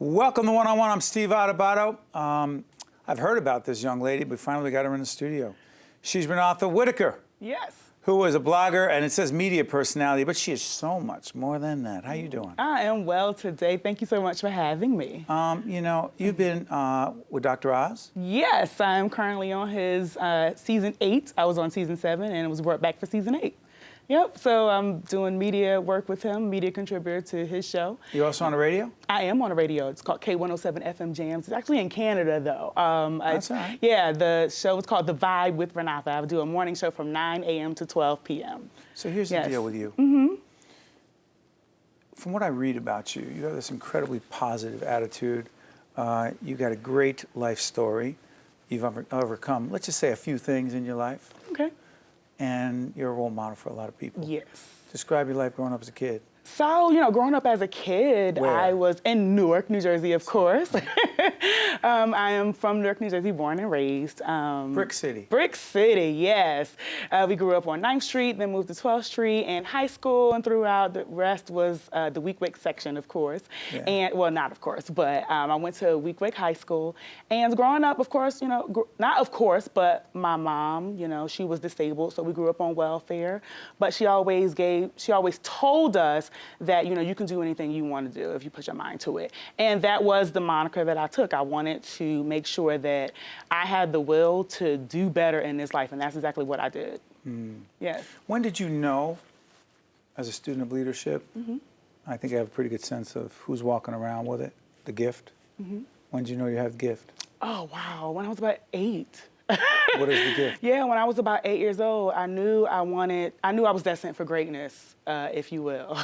Welcome to One-on-One. I'm Steve Adubato. I've heard about this young lady, but finally got her in the studio. She's Rhenotha Whitaker. Yes. Who is a blogger, and it says media personality, but she is so much more than that. How you doing? I am well today. Thank you so much for having me. You know, you've been with Dr. Oz? Yes, I'm currently on his season 8. I was on season 7 and was brought back for season 8. Yep, so I'm doing media work with him, media contributor to his show. You also on the radio? I am on the radio. It's called K107 FM Jams. It's actually in Canada, though. That's all right. Yeah, the show is called The Vibe with Rhenotha. I do a morning show from 9 a.m. to 12 p.m. So here's the deal with you. From what I read about you, you have this incredibly positive attitude. You got a great life story. You've overcome, let's just say, a few things in your life. Okay. And you're a role model for a lot of people. Yes. Describe your life growing up as a kid. So, you know, growing up as a kid, Where? I was in Newark, New Jersey, of course. I am from Newark, New Jersey, born and raised. Brick City. Brick City, yes. We grew up on 9th Street, then moved to 12th Street, and high school, and throughout the rest was the Weequahic section, of course. Yeah. And, well, not of course, but I went to Weequahic High School. And growing up, of course, you know, not of course, but my mom, you know, she was disabled, so we grew up on welfare. But she always told us that, you know, you can do anything you want to do if you put your mind to it. And that was the moniker that I took. I wanted to make sure that I had the will to do better in this life, and that's exactly what I did. Yes. When did you know, as a student of leadership, I think I have a pretty good sense of who's walking around with it, the gift. When did you know you have the gift? Oh, wow, when I was about 8. What is the gift? Yeah, when I was about 8 years old, I knew I was destined for greatness, if you will.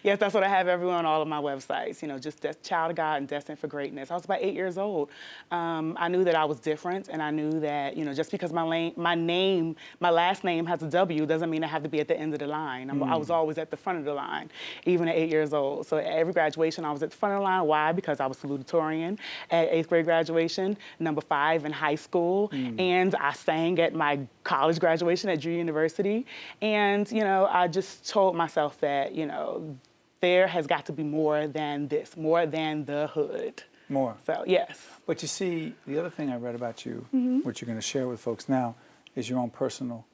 Yes, that's what I have everyone on all of my websites, you know, just child of God and destined for greatness. I was about 8 years old. I knew that I was different, and I knew that, you know, just because my last name has a W doesn't mean I have to be at the end of the line. I was always at the front of the line, even at 8 years old. So at every graduation, I was at the front of the line. Why? Because I was salutatorian at 8th grade graduation, number 5 in high school, and I sang at my college graduation at Drew University. And, you know, I just told myself that, you know, there has got to be more than this, more than the hood. More. So, yes. But you see, the other thing I read about you, what you're going to share with folks now, is your own personal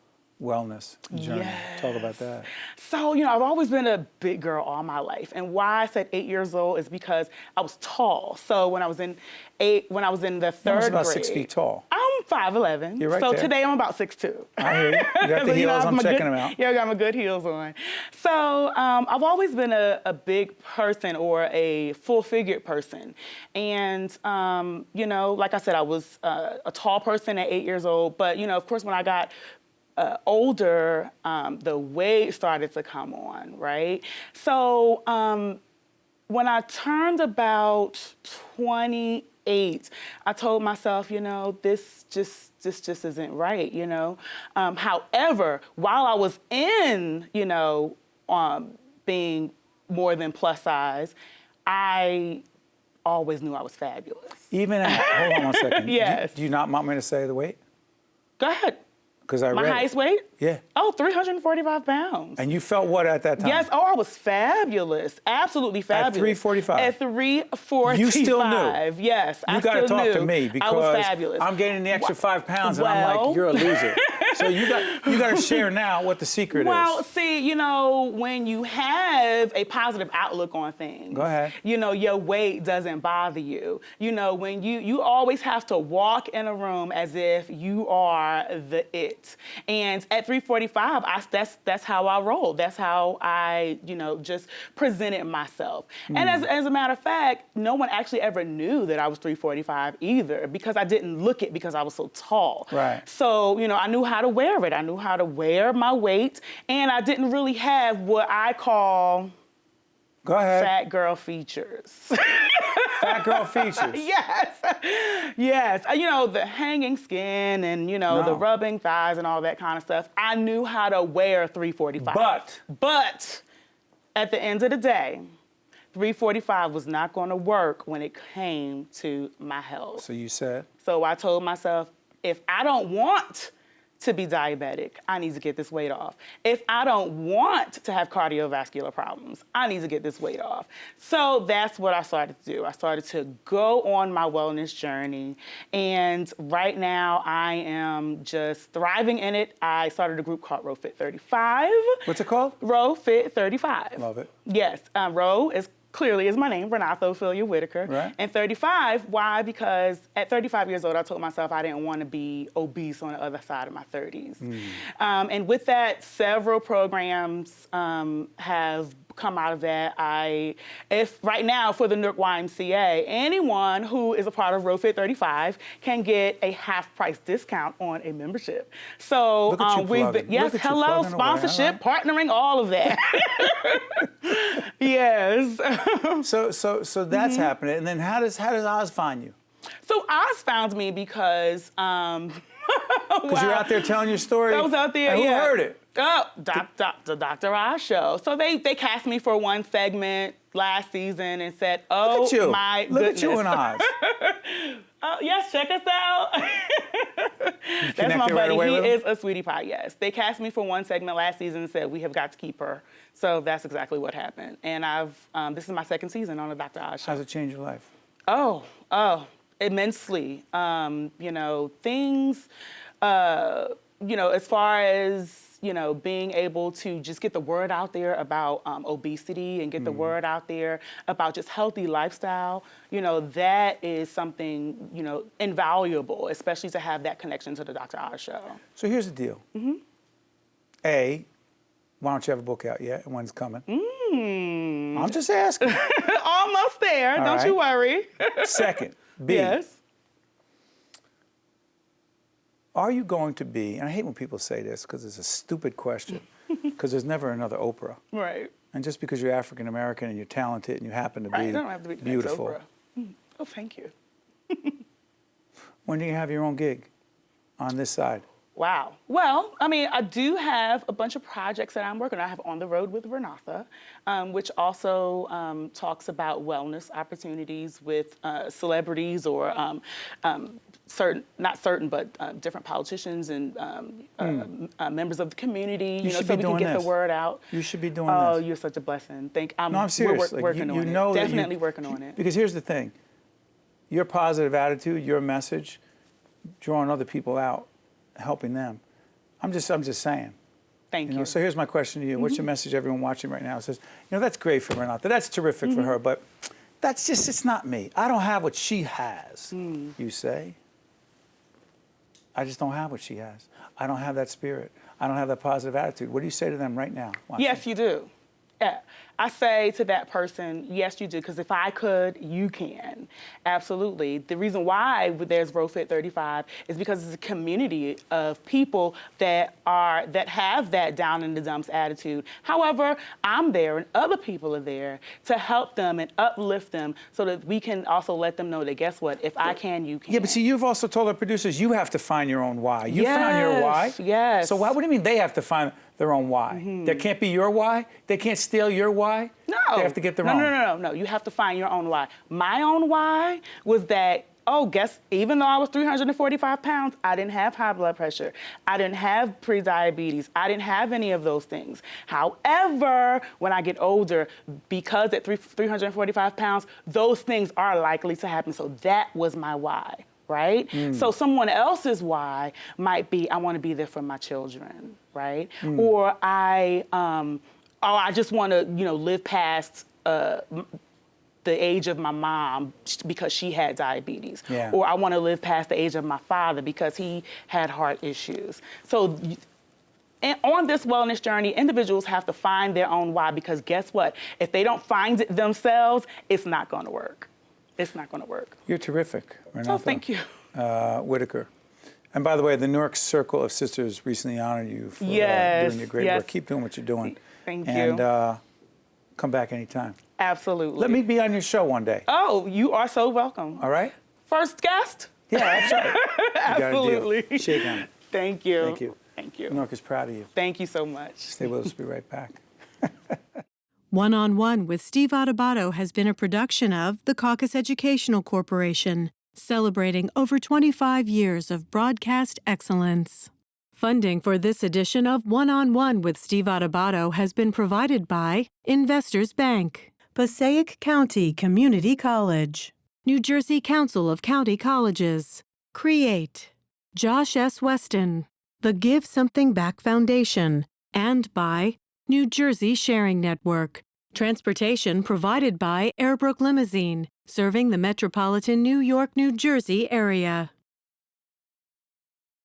wellness journey. Yes. Talk about that. So, you know, I've always been a big girl all my life. And why I said 8 years old is because I was tall. So when I was in the third grade. You're about 6 feet tall. I'm 5'11". You're right so there. today I'm about 6'2". I hear you. You got the heels, I'm checking them out. Yeah, I got my good heels on. So I've always been a big person or a full-figured person. And, you know, like I said, I was a tall person at 8 years old. But, you know, of course, when I got older, the weight started to come on, right? So when I turned about 28, I told myself, you know, this just isn't right, you know? However, while I was in, you know, being more than plus size, I always knew I was fabulous. Even at, hold on 1 second. Yes. Do you not want me to say the weight? Go ahead. Because I read My highest weight? Yeah. Oh, 345 pounds. And you felt what at that time? Yes. Oh, I was fabulous. Absolutely fabulous. At 345? At 345. You still knew? Yes, You got to talk to me because I was fabulous. I'm gaining the extra 5 pounds and I'm like, you're a loser. So you got to share now what the secret Well, is. see, you know, when you have a positive outlook on things, Go ahead. you know, your weight doesn't bother you. You know, when you always have to walk in a room as if you are the it. And at 345, that's how I rolled. That's how I, you know, just presented myself. And as a matter of fact, no one actually ever knew that I was 345 either because I didn't look it because I was so tall. Right. So, you know, I knew how to wear it. I knew how to wear my weight, and I didn't really have what I call Go ahead. fat girl features. Fat girl features. Yes. Yes. You know, the hanging skin and, you know, the rubbing thighs and all that kind of stuff. I knew how to wear 345. But at the end of the day, 345 was not going to work when it came to my health. So you said? So I told myself, if I don't want to be diabetic, I need to get this weight off. If I don't want to have cardiovascular problems, I need to get this weight off. So that's what I started to do. I started to go on my wellness journey. And right now I am just thriving in it. I started a group called Row Fit 35. What's it called? Row Fit 35. Love it. Yes, Row is clearly is my name, Rhenotha Whitaker. Right. And 35, why? Because at 35 years old, I told myself I didn't want to be obese on the other side of my 30s. And with that, several programs have come out of that. If right now for the Newark YMCA, anyone who is a part of Row Fit 35 can get a half price discount on a membership. So Look at you we've plugging. been, yes, Look at you hello, plugging away, sponsorship, partnering, all of that. Yes. So that's happening. And then how does Oz find you? So Oz found me because Because you're out there telling your story. I was out there, and who yeah. heard it? Oh, the Dr. Oz show. So they cast me for one segment last season and said, oh, Look at you. my Look goodness. at you and Oz. Oh, yes, check us out. That's my connected buddy. right away He with him? is a sweetie pie, yes. They cast me for one segment last season and said, we have got to keep her. So that's exactly what happened. And this is my second season on the Dr. Oz show. How's it change your life? Oh, immensely. Things, as far as, being able to just get the word out there about obesity and get the word out there about just healthy lifestyle, that is something, invaluable, especially to have that connection to the Dr. Oz show. So here's the deal. A, why don't you have a book out yet? And when's it coming? I'm just asking. Almost there. All Don't right. you worry. Second, B, Yes. are you going to be, and I hate when people say this because it's a stupid question, because there's never another Oprah. Right. And just because you're African American and you're talented and you happen to Right. be You don't have to be the next beautiful, Oprah. Oh, thank you. when do you have your own gig on this side? Wow. Well, I do have a bunch of projects that I'm working on. I have On the Road with Rhenotha, which also talks about wellness opportunities with celebrities or different politicians and members of the community, You should so be we can doing get this. the word out. You should be doing Oh, this. you're such a blessing. No, I'm serious. We're Like, working you on know it. that Definitely working on it. Because here's the thing. Your positive attitude, your message, drawing other people out, helping them. I'm just saying. Thank you. So here's my question to you. What's your message to everyone watching right now? It says, that's great for Rhenotha. That's terrific for her, but it's not me. I don't have what she has, you say. I just don't have what she has. I don't have that spirit. I don't have that positive attitude. What do you say to them right now? Yes, you do. Yeah. I say to that person, yes, you do, because if I could, you can. Absolutely. The reason why there's Row Fit 35 is because it's a community of people that have that down in the dumps attitude. However, I'm there and other people are there to help them and uplift them so that we can also let them know that, guess what, if I can, you can. Yeah, but see, you've also told our producers you have to find your own why. You found your why. Yes. So what do you mean they have to find their own why? There can't be your why? They can't steal your why? No. They have to get their own. No. You have to find your own why. My own why was that, even though I was 345 pounds, I didn't have high blood pressure. I didn't have prediabetes. I didn't have any of those things. However, when I get older, because at 345 pounds, those things are likely to happen. So that was my why, right? So someone else's why might be, I want to be there for my children, right? Or I just want to, live past the age of my mom because she had diabetes. Yeah. Or I want to live past the age of my father because he had heart issues. So and on this wellness journey, individuals have to find their own why, because guess what? If they don't find it themselves, it's not going to work. It's not going to work. You're terrific, Rhenotha. Oh, thank you. Whitaker. And by the way, the Newark Circle of Sisters recently honored you for Yes, doing your great yes. work. Keep doing what you're doing. Thank you. And come back anytime. Absolutely. Let me be on your show one day. Oh, you are so welcome. All right? First guest? Yeah, that's right. You got a deal. Absolutely. Shake on it. Thank you. Thank you. Thank you. Newark is proud of you. Thank you so much. Stay with us. We'll be right back. One-on-One with Steve Adubato has been a production of the Caucus Educational Corporation, celebrating over 25 years of broadcast excellence. Funding for this edition of One-on-One with Steve Adubato has been provided by Investors Bank, Passaic County Community College, New Jersey Council of County Colleges, Create, Josh S. Weston, the Give Something Back Foundation, and by New Jersey Sharing Network. Transportation provided by Airbrook Limousine, serving the metropolitan New York, New Jersey area.